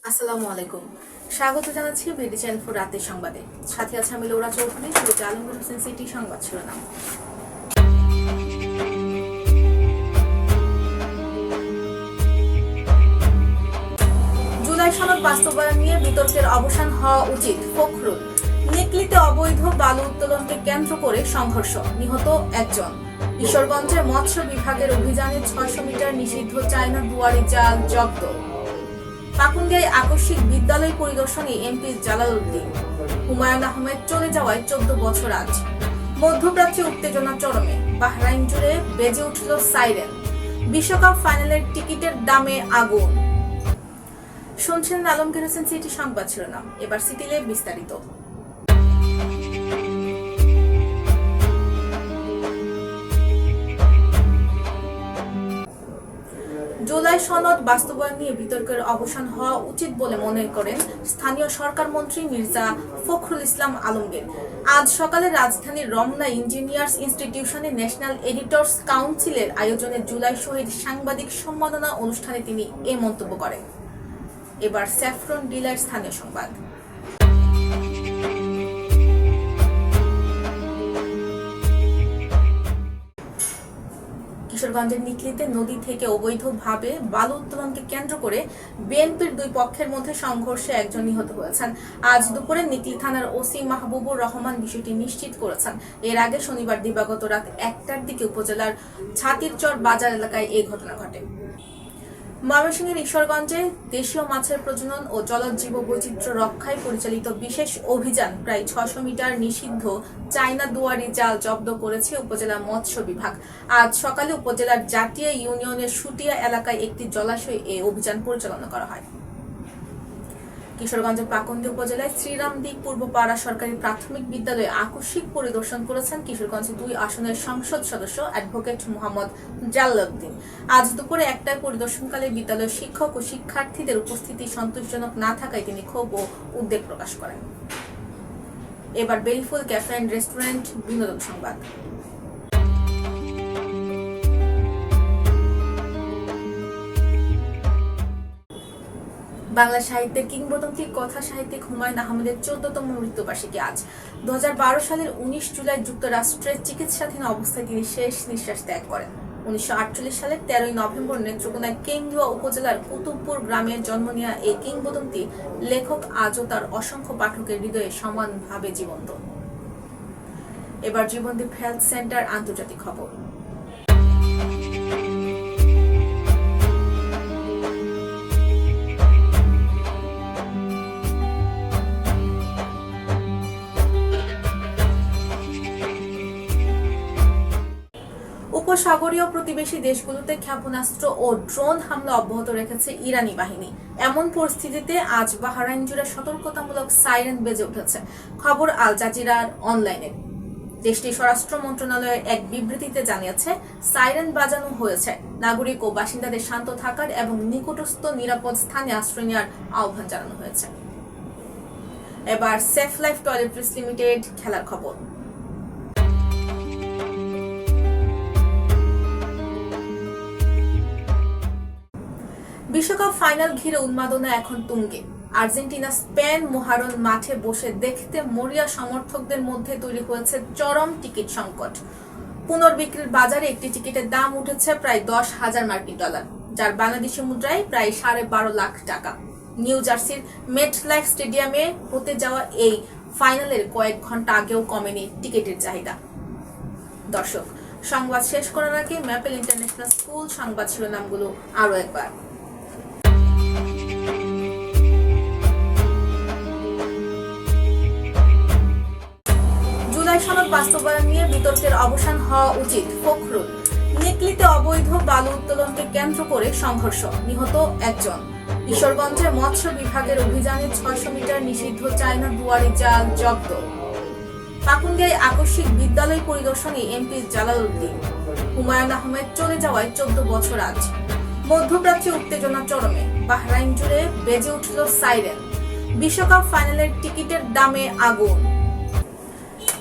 আসসালামু আলাইকুম। স্বাগত জানাচ্ছি বিডি চ্যানেল ফর রাতের সংবাদে। সাথে আছে আমি লৌরা চৌধুরী। শুরুতে আলমগীর হোসেন সিটি সংবাদ শিরোনাম। জুলাই সনদ বাস্তবায়ন নিয়ে বিতর্কের অবসান হওয়া উচিত, ফখরুল। নিকলিতে অবৈধ বালু উত্তোলনকে কেন্দ্র করে সংঘর্ষ, নিহত একজন। ঈশ্বরগঞ্জে মৎস্য বিভাগের অভিযানে ৬০০ মিটার নিষিদ্ধ চায়না দুয়ারি জাল জব্দ। পাকুন্দিয়ায় আকস্মিক বিদ্যালয় পরিদর্শনে এমপি জালাল উদ্দিন। হুমায়ুন আহমেদ চলে যাওয়ায় ১৪ বছর আজ। মধ্যপ্রাচ্যে উত্তেজনা চরমে, বাহরাইন জুড়ে বেজে উঠল সাইরেন। বিশ্বকাপ ফাইনালের টিকিটের দামে আগুন। শুনছেন আলমগীর হোসেন সিটি সংবাদ শিরোনাম। এবার সিটিলে বিস্তারিত। জুলাই সনদ বাস্তবায়ন নিয়ে বিতর্কের অবসান হওয়া উচিত বলে মনে করেন স্থানীয় সরকার মন্ত্রী মির্জা ফখরুল ইসলাম আলমগীর। আজ সকালে রাজধানীর রমনা ইঞ্জিনিয়ার্স ইনস্টিটিউশনে ন্যাশনাল এডিটর্স কাউন্সিলের আয়োজনে জুলাই শহীদ সাংবাদিক সম্মাননা অনুষ্ঠানে তিনি এ মন্তব্য করেন। এবার স্যাফরন ডিলার স্থানীয় সংবাদ। কিশোরগঞ্জের নিকলিতে নদী থেকে অবৈধভাবে বালু উত্তোলনকে কেন্দ্র করে বিএনপির দুই পক্ষের মধ্যে সংঘর্ষে একজন নিহত হয়েছেন। আজ দুপুরে নিকলি থানার ওসি মাহবুবুর রহমান বিষয়টি নিশ্চিত করেছেন। এর আগে শনিবার দিবাগত রাত ১টার দিকে উপজেলার ছাতিরচর বাজার এলাকায় এই ঘটনা ঘটে। ময়মনসিংহের ঈশ্বরগঞ্জে দেশীয় মাছের প্রজনন ও জলজ জীববৈচিত্র্য রক্ষায় পরিচালিত বিশেষ অভিযান প্রায় ৬০০ মিটার নিষিদ্ধ চায়না দুয়ারি জাল জব্দ করেছে উপজেলা মৎস্য বিভাগ। আজ সকালে উপজেলার জাটিয়া ইউনিয়নের সুটিয়া এলাকায় একটি জলাশয়ে এই অভিযান পরিচালনা করা হয়। কিশোরগঞ্জের পাকুন্দি উপজেলায় শ্রীরামদিক পূর্বপাড়া সরকারি প্রাথমিক বিদ্যালয়ে আকস্মিক পরিদর্শন করেছেন কিশোরগঞ্জ ২ আসনের সংসদ সদস্য অ্যাডভোকেট মোহাম্মদ জালালউদ্দিন। আজ দুপুরে ১টায় পরিদর্শনকালে বিদ্যালয়ের শিক্ষক ও শিক্ষার্থীদের উপস্থিতি সন্তোষজনক না থাকায় তিনি ক্ষোভ ও উদ্বেগ প্রকাশ করেন। এবার বেলিফুল ক্যাফে অ্যান্ড রেস্টুরেন্ট বিনোদন সংবাদ। বাংলা সাহিত্যের কিংবদন্তি কথা সাহিত্যিক হুমায়ুন আহমেদের ১৪তম মৃত্যুবার্ষিকী আজ। ২০১২ সালের ১৯ জুলাই যুক্তরাষ্ট্রের চিকিৎসাধীন অবস্থায় তিনি শেষ নিঃশ্বাস ত্যাগ করেন। ১৯৪৮ সালের ১৩ নভেম্বর নেত্রকোনার কেন্দুয়া উপজেলার কুতুবপুর গ্রামে জন্ম নেওয়া এই কিংবদন্তি লেখক আজও তার অসংখ্য পাঠকের হৃদয়ে সমানভাবে জীবন্ত। এবার জীবনদীপ হেলথ সেন্টার আন্তর্জাতিক খবর। উপসাগরীয় প্রতিবেশী দেশগুলোতে ক্ষেপণাস্ত্র ও ড্রোন হামলা অব্যাহত রেখেছে ইরানি বাহিনী। এমন পরিস্থিতিতে আজ বাহরাইন জুড়ে সতর্কতামূলক সাইরেন বেজে উঠেছে। খবর আল জাজিরার অনলাইনে। দেশটির স্বরাষ্ট্র মন্ত্রণালয়ের এক বিবৃতিতে জানিয়েছে, সাইরেন বাজানো হয়েছে নাগরিক ও বাসিন্দাদের শান্ত থাকার এবং নিকটস্থ নিরাপদ স্থানে আশ্রয় নেওয়ার আহ্বান জানানো হয়েছে। এবার সেফ লাইফ টয়লেট্রিজ লিমিটেড খেলার খবর। বিশ্বকাপ ফাইনাল ঘিরে উন্মাদনা এখন তুঙ্গে। আর্জেন্টিনা স্পেন মহারণ মাঠে বসে দেখতে মরিয়া সমর্থকদের মধ্যে তৈরি হয়েছে চরম টিকিট সংকট। পুনর্বিক্রির বাজারে একটি টিকিটের দাম উঠেছে প্রায় ১০,০০০ মার্কিন ডলার, যার বাংলাদেশি মুদ্রায় প্রায় ১২.৫ লাখ টাকা। নিউ জার্সির মেটলাইফ স্টেডিয়ামে হতে যাওয়া এই ফাইনালের কয়েক ঘন্টা আগেও কমেনি টিকিটের চাহিদা। দর্শক, সংবাদ শেষ করার আগে ম্যাপেল ইন্টারন্যাশনাল স্কুল সংবাদ শিরোনামগুলো আরো একবার। জুলাই সনদ বাস্তবায়ন নিয়ে বিতর্কের অবসান হওয়া উচিত, ফখরুল। নিকলিতে অবৈধ বালু উত্তোলনকে কেন্দ্র করে সংঘর্ষ, নিহত একজন। ঈশ্বরগঞ্জে মৎস্য বিভাগের অভিযানে ৬০০ মিটার নিষিদ্ধ চায়না দুয়ারি জাল জব্দ। পাকুন্দিয়ায় আকস্মিক বিদ্যালয় পরিদর্শনে এমপি জালাল উদ্দিন। হুমায়ুন আহমেদ চলে যাওয়ায় ১৪ বছর আজ। মধ্যপ্রাচ্যে উত্তেজনা চরমে, বাহরাইন জুড়ে বেজে উঠল সাইরেন। বিশ্বকাপ ফাইনালের টিকিটের দামে আগুন।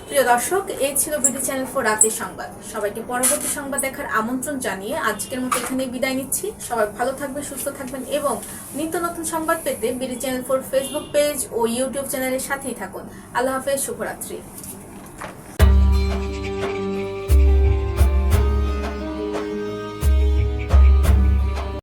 প্রিয় দর্শক, এই ছিল বিডি চ্যানেল 4 রাতের সংবাদ। সবাইকে পরবর্তী সংবাদ দেখার আমন্ত্রণ জানিয়ে আজকের মতো এখানেই বিদায় নিচ্ছি। সবাই ভালো থাকবেন, সুস্থ থাকবেন এবং নিত্য নতুন সংবাদ পেতে বিডি চ্যানেল 4 ফেসবুক পেজ ও ইউটিউব চ্যানেলের সাথেই থাকুন। আল্লাহ হাফেজ, শুভরাত্রি।